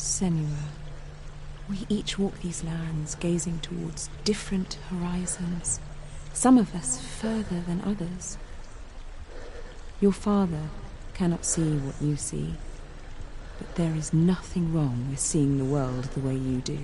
Senua, we each walk these lands gazing towards different horizons, some of us further than others. Your father cannot see what you see, but there is nothing wrong with seeing the world the way you do.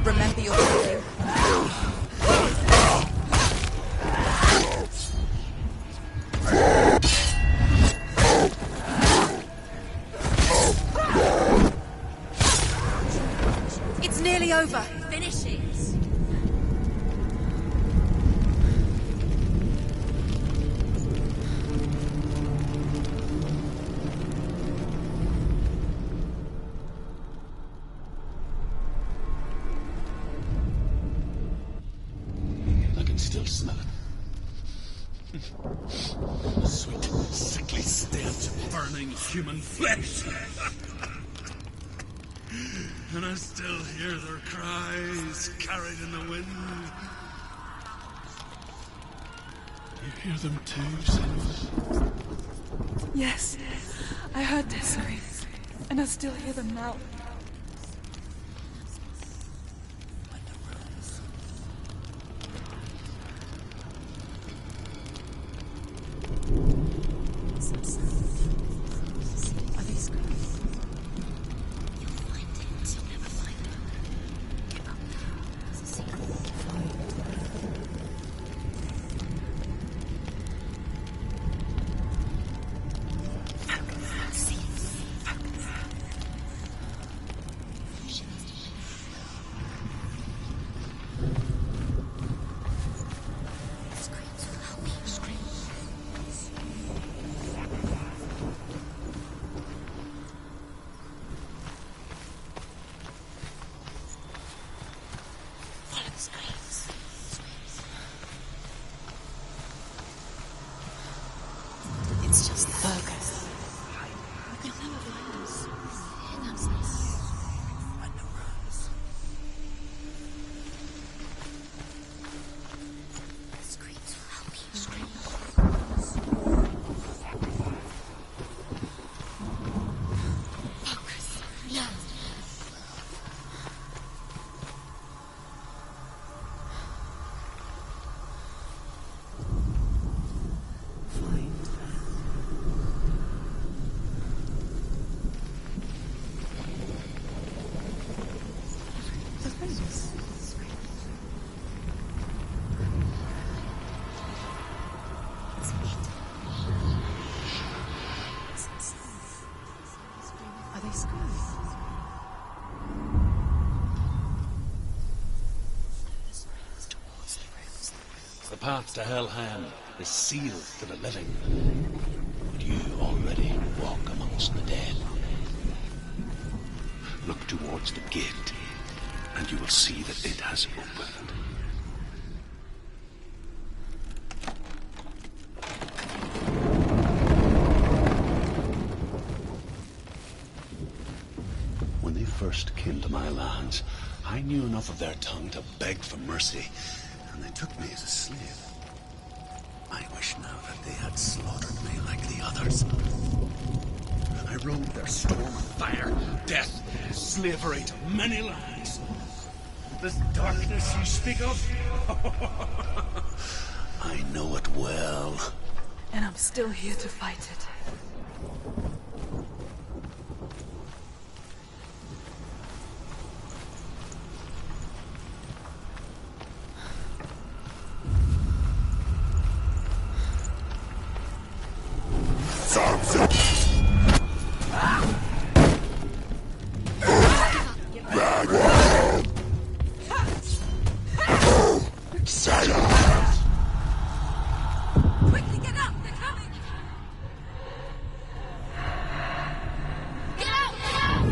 Remember your calling. It's nearly over. Finish it. Still smell it. The sweet, sickly stench of burning human flesh. And I still hear their cries carried in the wind. You hear them too, Senua? Yes, I heard their screams, and I still hear them now. It's just burgers. You'll never find us. That's nice. I know Rose. The screams will help you. Focus. this going? The path to Helheim is sealed to the living, but you already walk amongst the dead. Look towards the gate, and you will see that it has opened. When they first came to my lands, I knew enough of their tongue to beg for mercy, and they took me as a slave. I wish now that they had slaughtered me like the others. I rode their storm of fire, death, slavery to many lands. This darkness you speak of, I know it well. And I'm still here to fight it. Quickly get up! They're coming! Get out! Get out!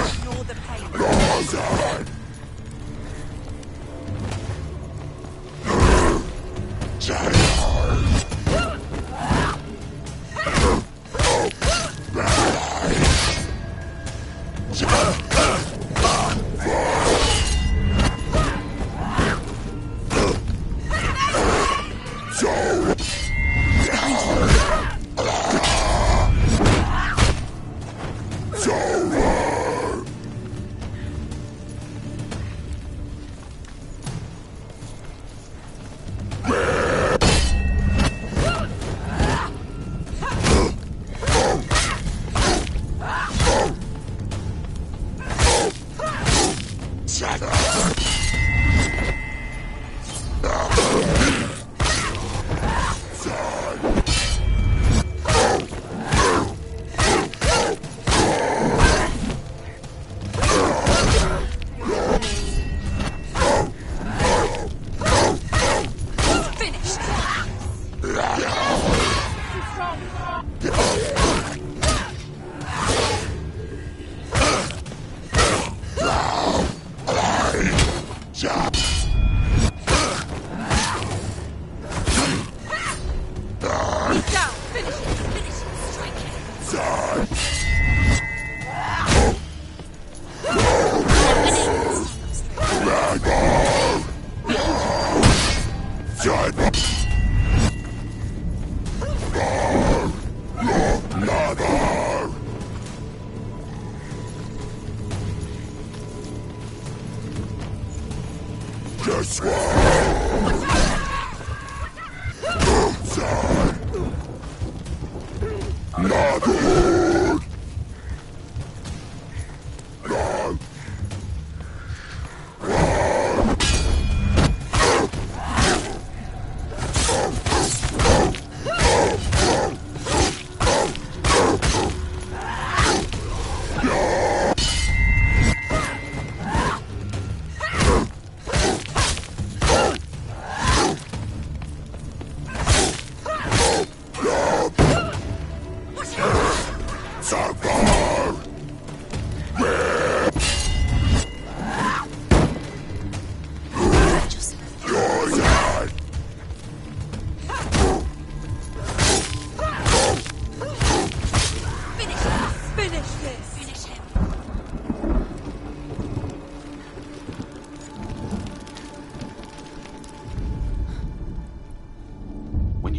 Ignore the pain.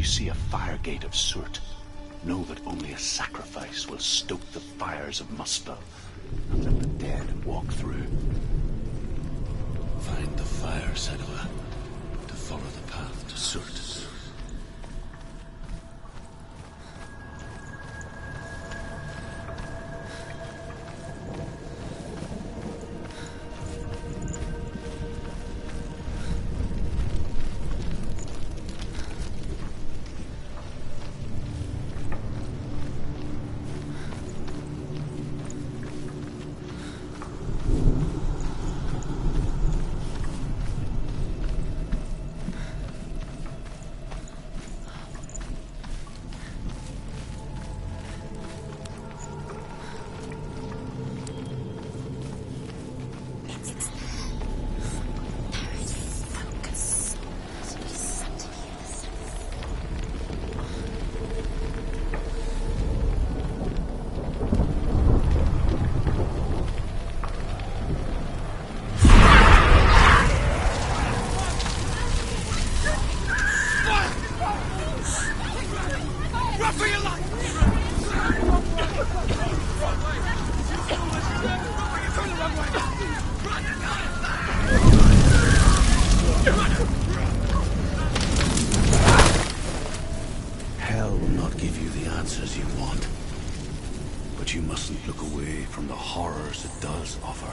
see a fire gate of Surt, know that only a sacrifice will stoke the fires of Muspel, and let the dead walk through. Find the fire, Senua, to follow the path to Surt. Hell will not give you the answers you want. But you mustn't look away from the horrors it does offer.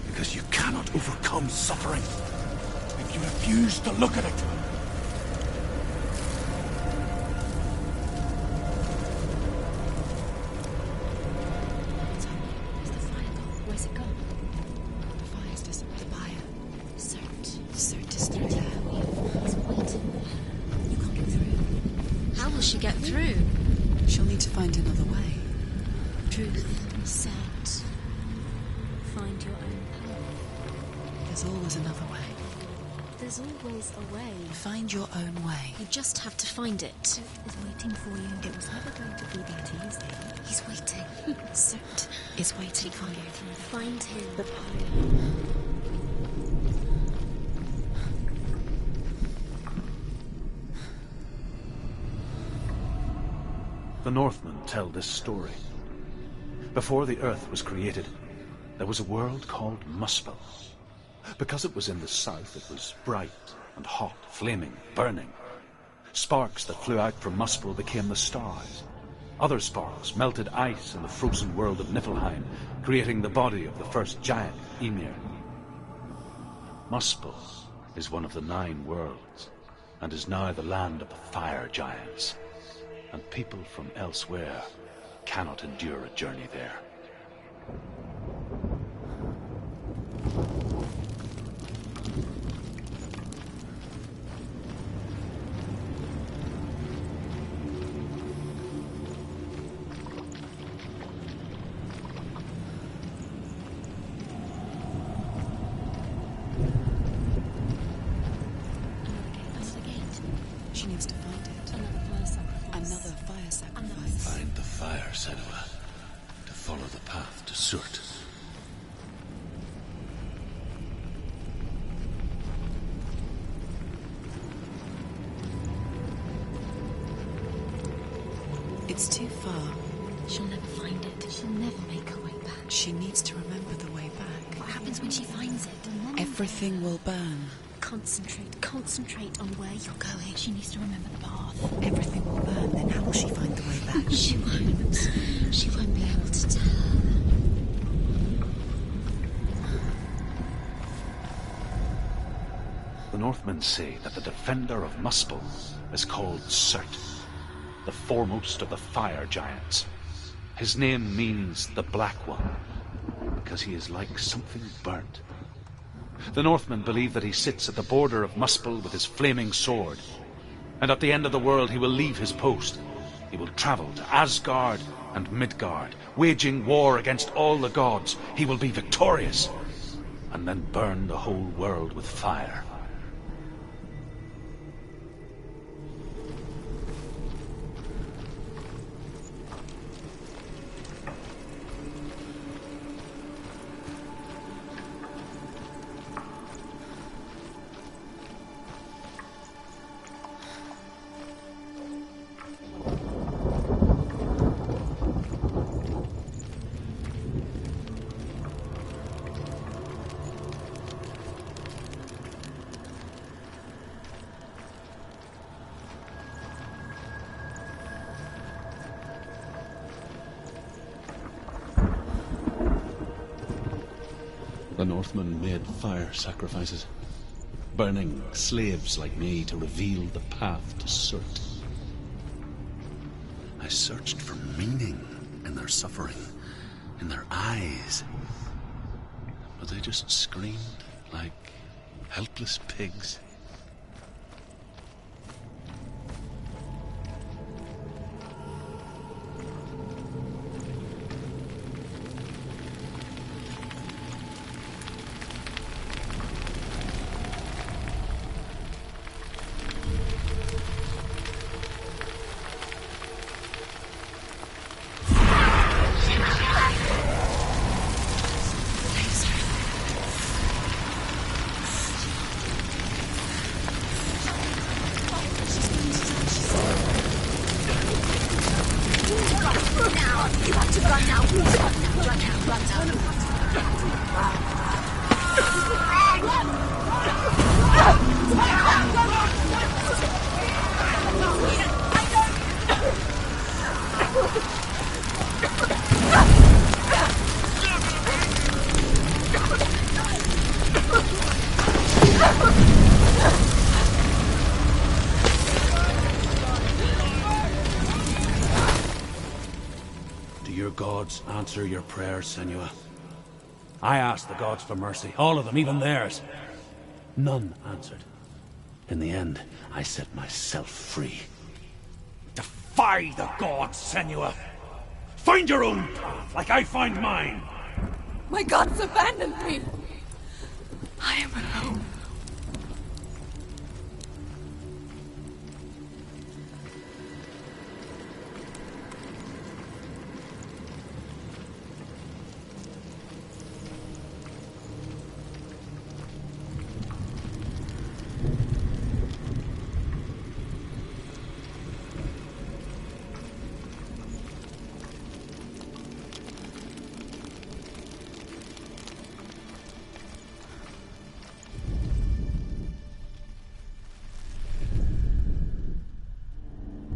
Because you cannot overcome suffering if you refuse to look at it. Where's the fire gone? Where's it gone? The fire's just up the fire. Surt is through there. He's waiting there. You can't get through. How will she get through? She'll need to find another way. Truth, Surt. Find your own path. There's always another way. There's always a way. Find your own way. You just have to find it. Surt is waiting for you. It was never going to be that easy. He's waiting. Surt is waiting for you. Find him. The fire. The Northmen tell this story. Before the Earth was created, there was a world called Muspel. Because it was in the south, it was bright and hot, flaming, burning. Sparks that flew out from Muspel became the stars. Other sparks melted ice in the frozen world of Niflheim, creating the body of the first giant, Ymir. Muspel is one of the 9 worlds, and is now the land of the fire giants. And people from elsewhere cannot endure a journey there. Another gate. She needs to find it. Another fire sacrifice. Another fire sacrifice. Find the fire, Senua, to follow the path to Surt. It's too far. She'll never find it. She'll never make her way back. She needs to remember the way back. What happens when she finds it? Everything will burn. Concentrate on where you're going. She needs to remember the path. Everything will burn. Then how will she find the way back? She won't. She won't be able to tell. The Northmen say that the defender of Muspel is called Surt, the foremost of the fire giants. His name means the Black One, because he is like something burnt. The Northmen believe that he sits at the border of Muspel with his flaming sword, and at the end of the world he will leave his post. He will travel to Asgard and Midgard, waging war against all the gods. He will be victorious, and then burn the whole world with fire. Northmen made fire sacrifices, burning slaves like me to reveal the path to Surt. I searched for meaning in their suffering, in their eyes, but they just screamed like helpless pigs. Answer your prayers, Senua. I asked the gods for mercy, all of them, even theirs. None answered. In the end, I set myself free. Defy the gods, Senua! Find your own path, like I find mine! My gods abandoned me! I am alone.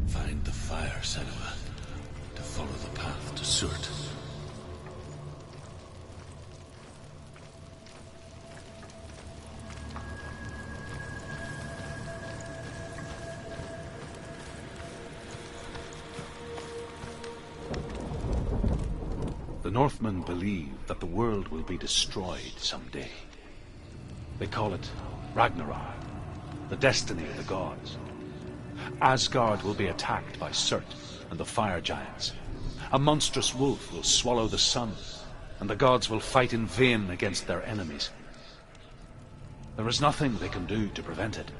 Find the fire, Senua, to follow the path to Surt. The Northmen believe that the world will be destroyed someday. They call it Ragnarok, the destiny of the gods. Asgard will be attacked by Surt and the fire giants. A monstrous wolf will swallow the sun, and the gods will fight in vain against their enemies. There is nothing they can do to prevent it,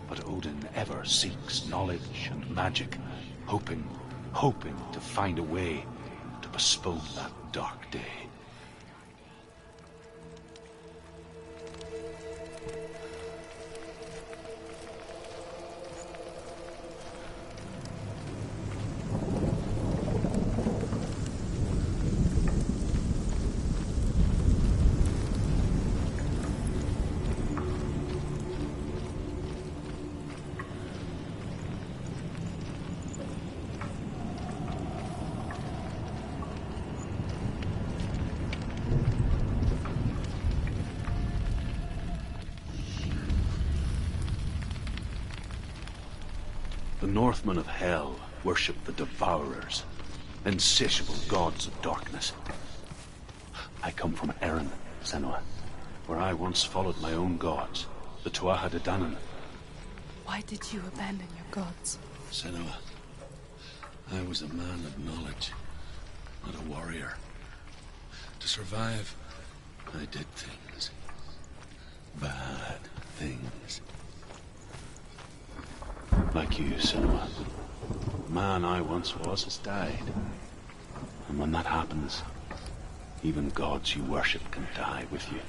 but Odin ever seeks knowledge and magic, hoping to find a way to postpone that dark day. The Northmen of Hell worship the Devourers, insatiable gods of darkness. I come from Erin, Senua, where I once followed my own gods, the Tuatha De Danann. Why did you abandon your gods? Senua, I was a man of knowledge, not a warrior. To survive, I did things. Bad things. Like you, Senua. The man I once was has died. And when that happens, even gods you worship can die with you.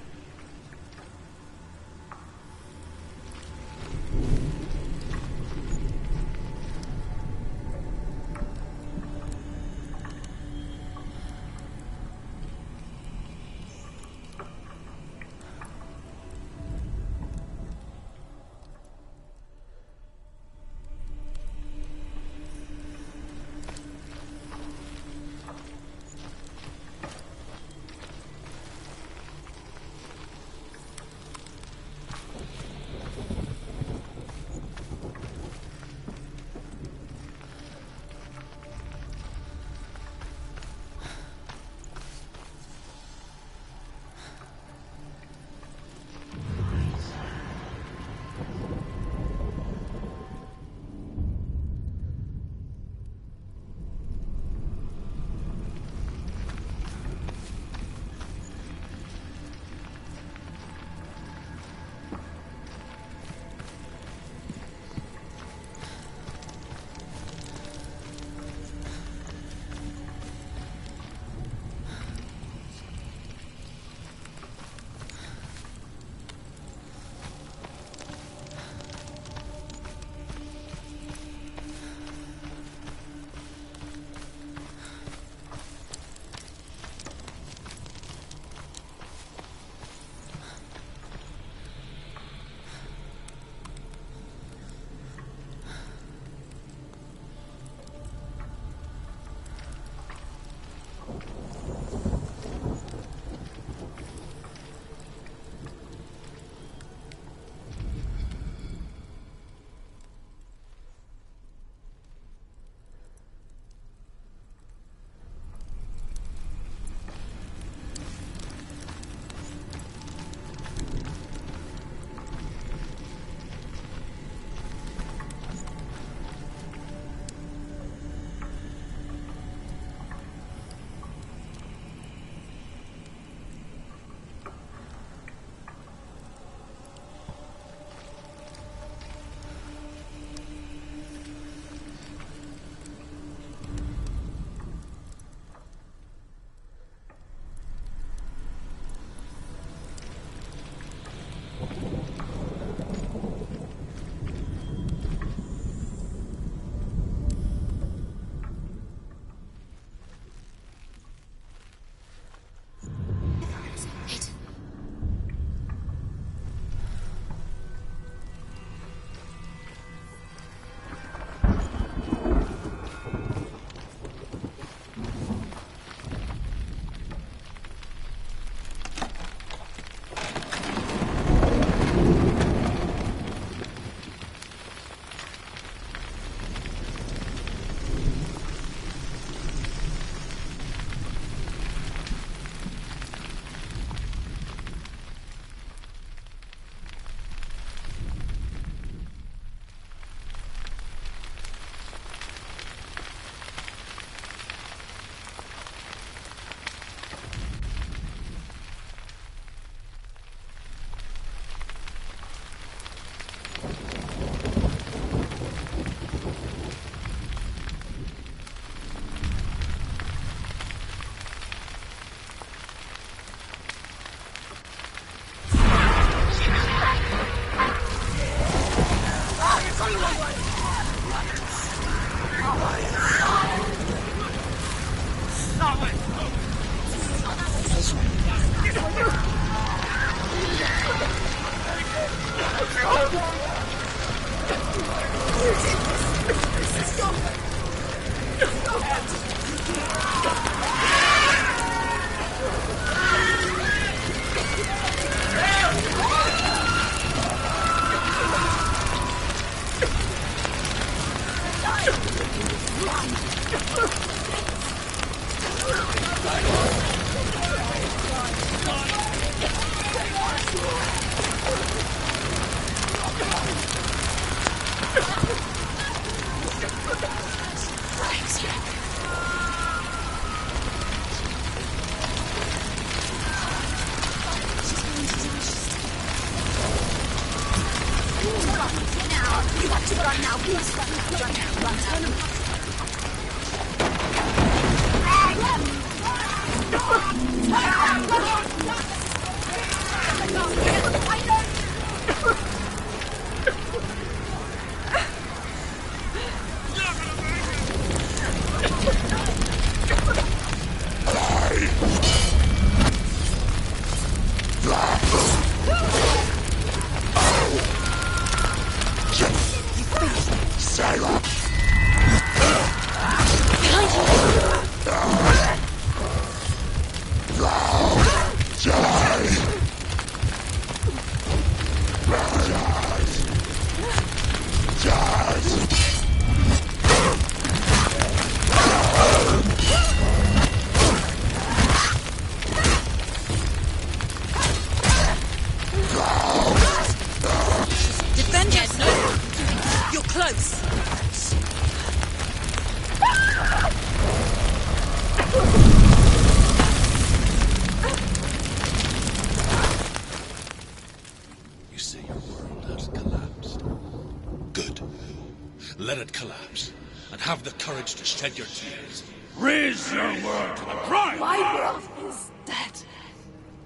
Let it collapse, and have the courage to shed your tears. Raise your world to the prime! My world is dead.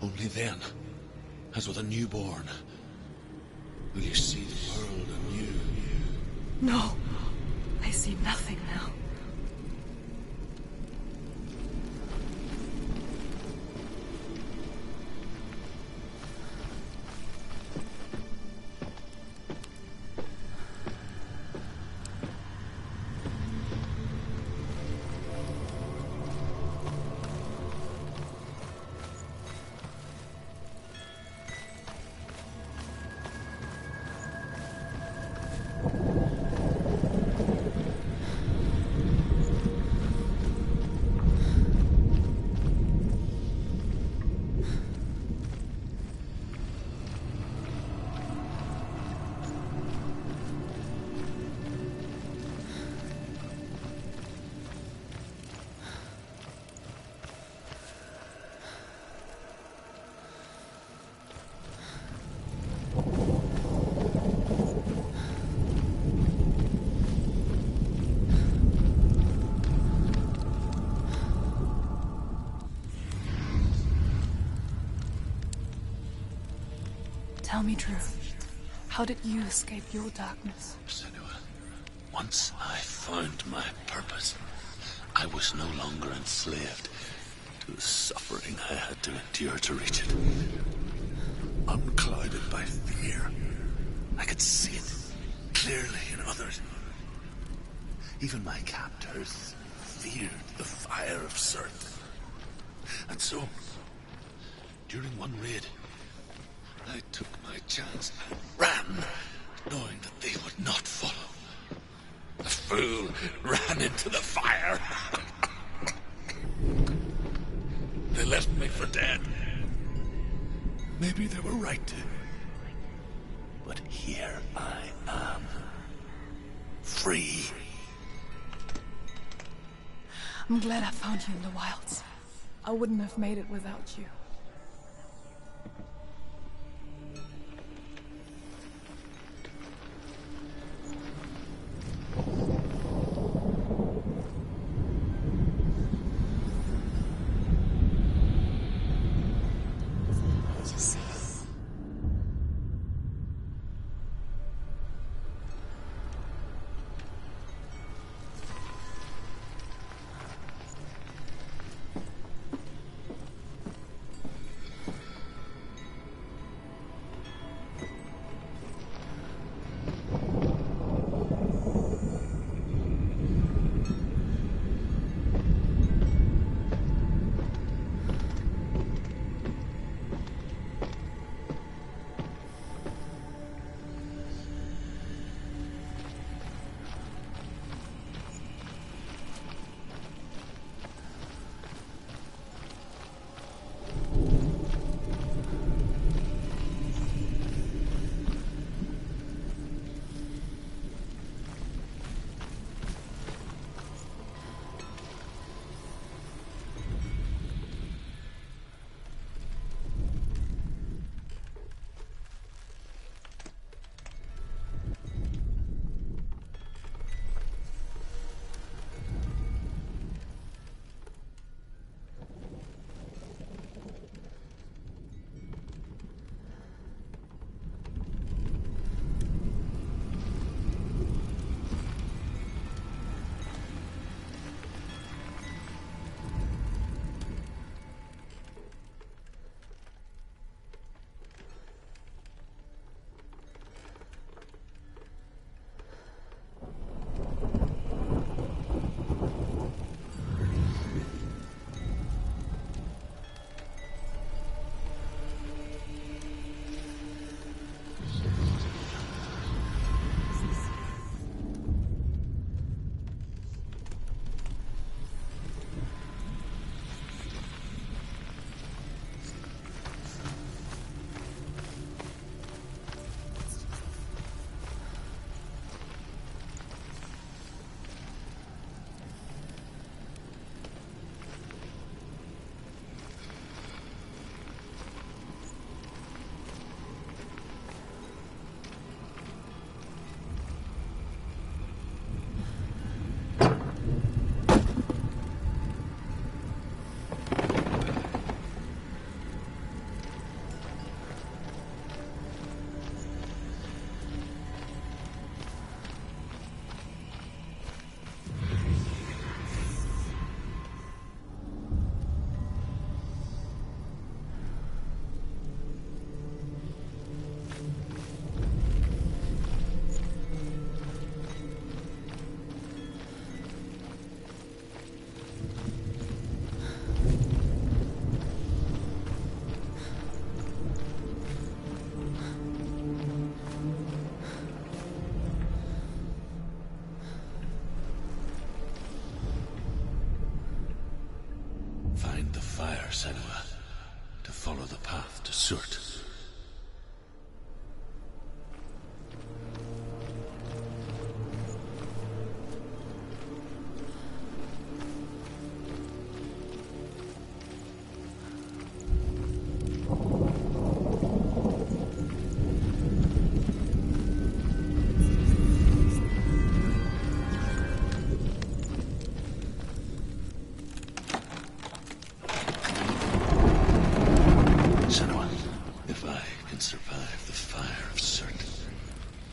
Only then, as with a newborn, will you see the world anew. No, I see nothing now. Tell me true. How did you escape your darkness? Senua, once I found my purpose, I was no longer enslaved to the suffering I had to endure to reach it. Unclouded by fear, I could see it clearly in others. Even my captors feared the fire of Sirth. And so, during one raid, I took my chance and ran, knowing that they would not follow. The fool ran into the fire. They left me for dead. Maybe they were right to. But here I am. Free. I'm glad I found you in the wilds. I wouldn't have made it without you. Senua, to follow the path to Surt. Senua, if I can survive the fire of Surt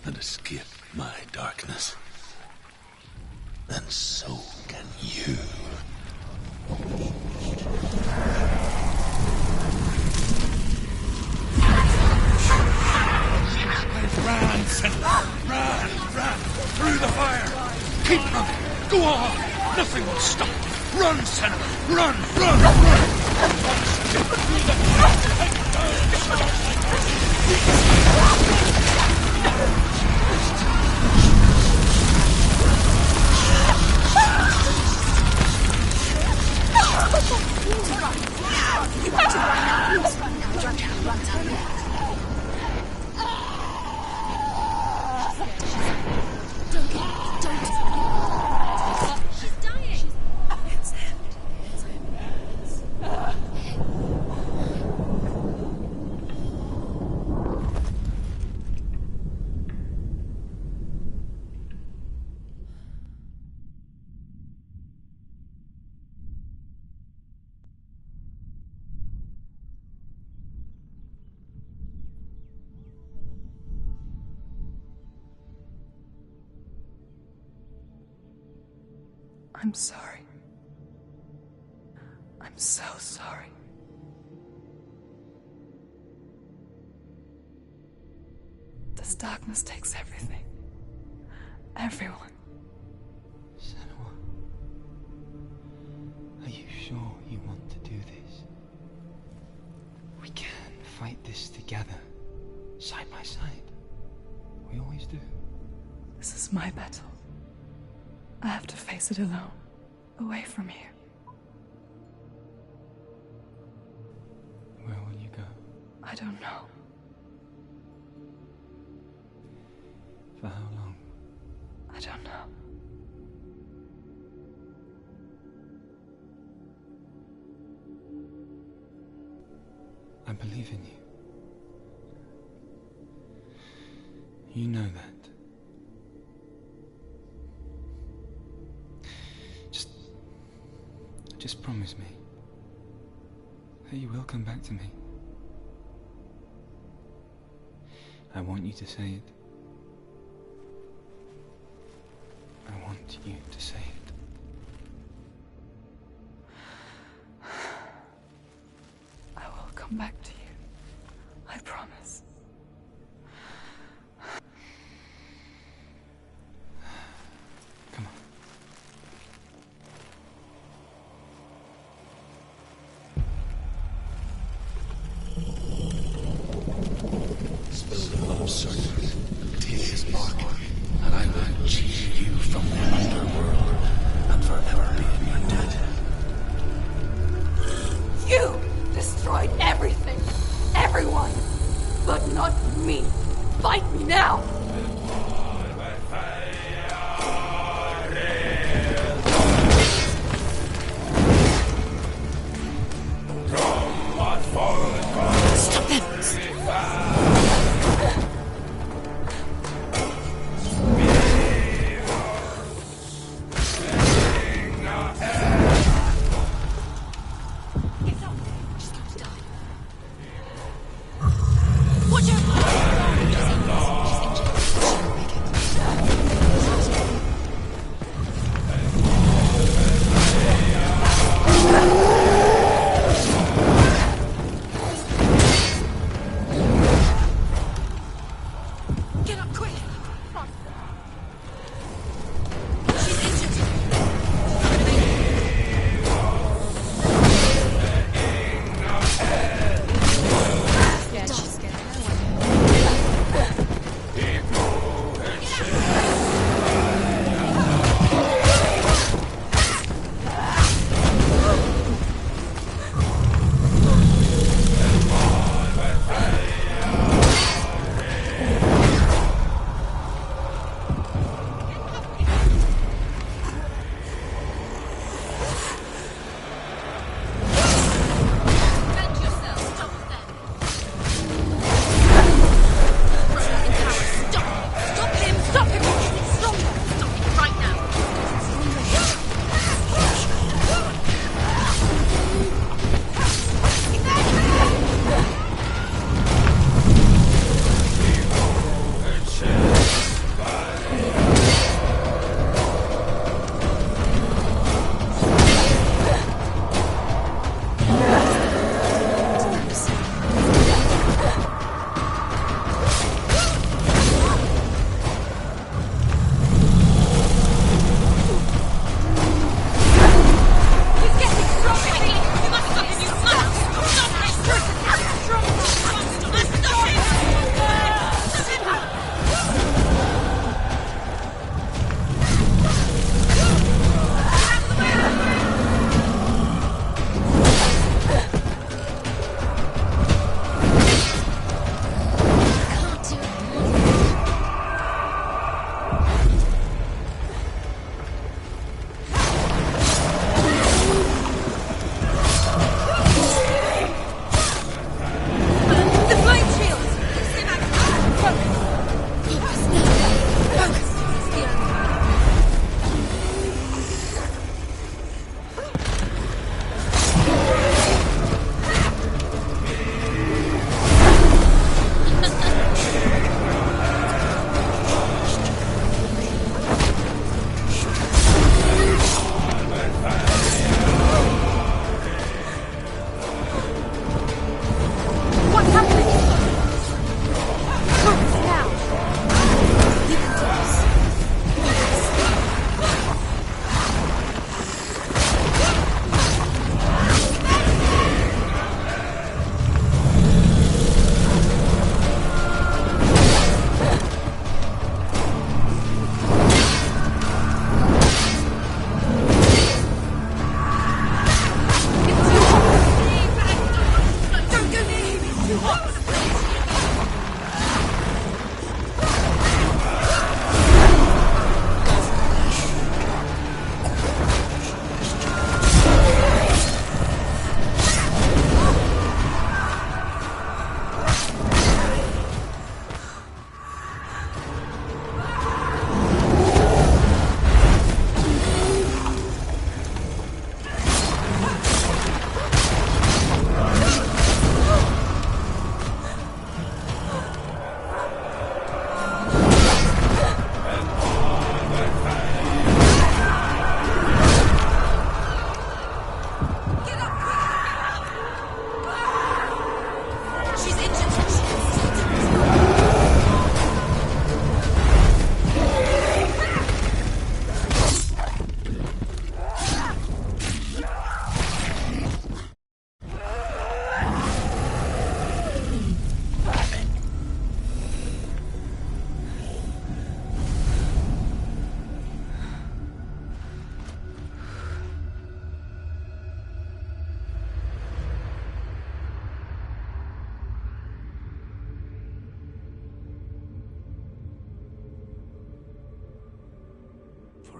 and escape my darkness, then so can you. Run, Senua! Run! Through the fire! Keep running! Go on! Nothing will stop! Run, Senua! Run! She's dying. I'm sorry. I'm so sorry. This darkness takes everything. Everyone. Senua, are you sure you want to do this? We can fight this together, side by side. We always do. This is my battle. I have to face it alone, away from you. Where will you go? I don't know. For how long? I don't know. I believe in you. You know that. Just promise me that you will come back to me. I want you to say it. I want you to say it. I will come back to you. I promise. Come on. Spill the blood of Surt, take his mark, and I will cheat you from the underworld and forever be in your debt. You destroyed everything, everyone, but not me. Fight me now. Stop them! She's going to die. Watch out! She's injured. She'll make it.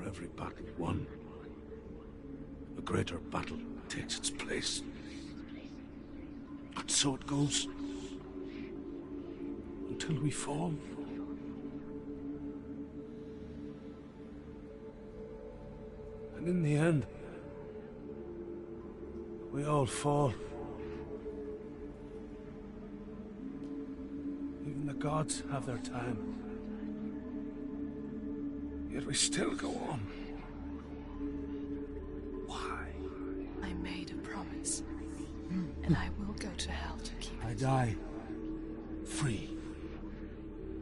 For every battle won, a greater battle takes its place. And so it goes. Until we fall. And in the end, we all fall. Even the gods have their time. Yet we still go on. Why? I made a promise, and I will go to hell to keep it. I die free,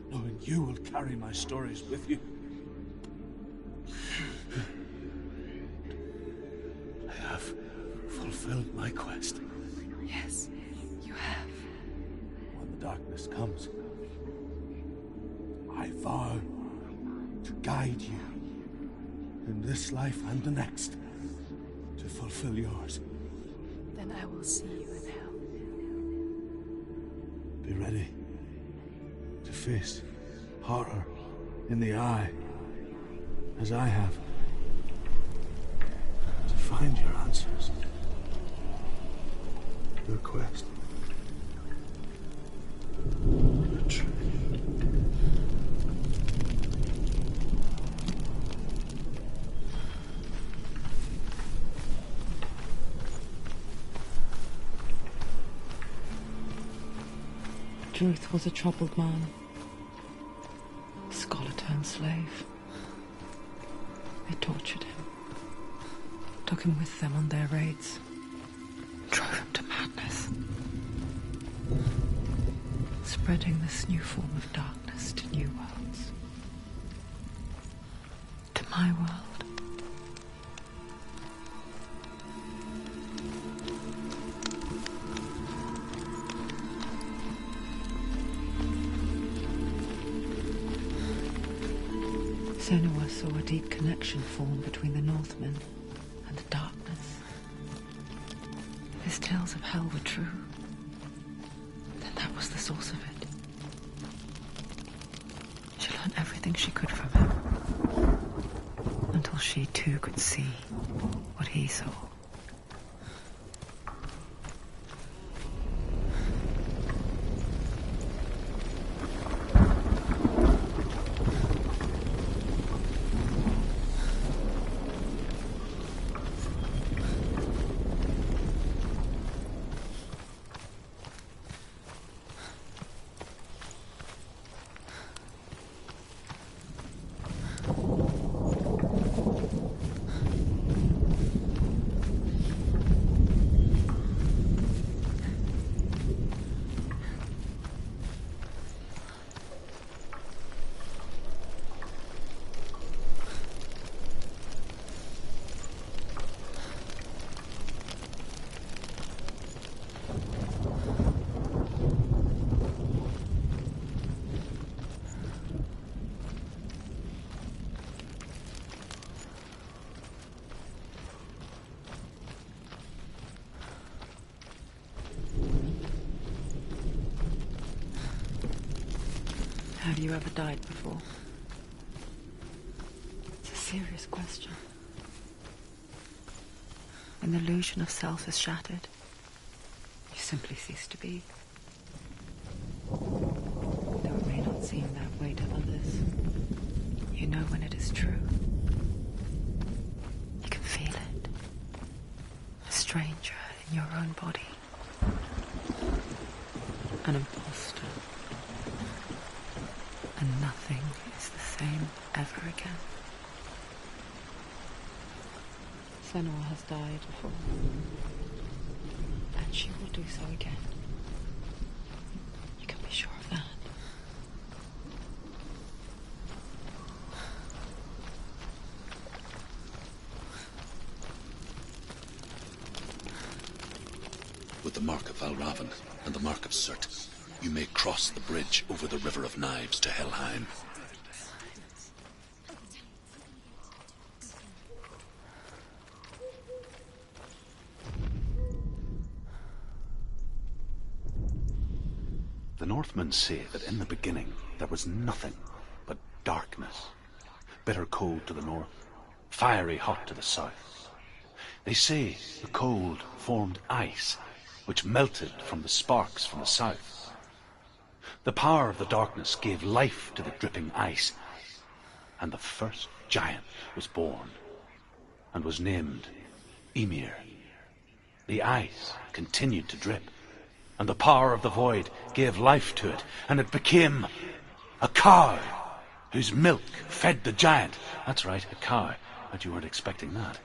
knowing you will carry my stories with you. I have fulfilled my quest. Yes, you have. When the darkness comes, I vow to guide you in this life and the next to fulfill yours. Then I will see you in hell. Be ready to face horror in the eye, as I have, to find your answers, your quest, your truth. Druth was a troubled man. Scholar turned slave. They tortured him. Took him with them on their raids. Drove him to madness. Spreading this new form of darkness to new worlds. To my world. Senua saw a deep connection form between the Northmen and the darkness. His tales of hell were true. Then that was the source of it. She learned everything she could from him. Until she too could see what he saw. Have you ever died before? It's a serious question. When the illusion of self is shattered, you simply cease to be. Though it may not seem that way to others, you know when it is true. You can feel it. A stranger in your own body. An imposter. And nothing is the same ever again. Senua has died before. And she will do so again. You can be sure of that. With the mark of Valravan and the mark of Surt, you may cross the bridge over the River of Knives to Helheim. The Northmen say that in the beginning there was nothing but darkness, bitter cold to the north, fiery hot to the south. They say the cold formed ice, which melted from the sparks from the south. The power of the darkness gave life to the dripping ice, and the first giant was born, and was named Ymir. The ice continued to drip, and the power of the void gave life to it, and it became a cow, whose milk fed the giant. That's right, a cow. But you weren't expecting that.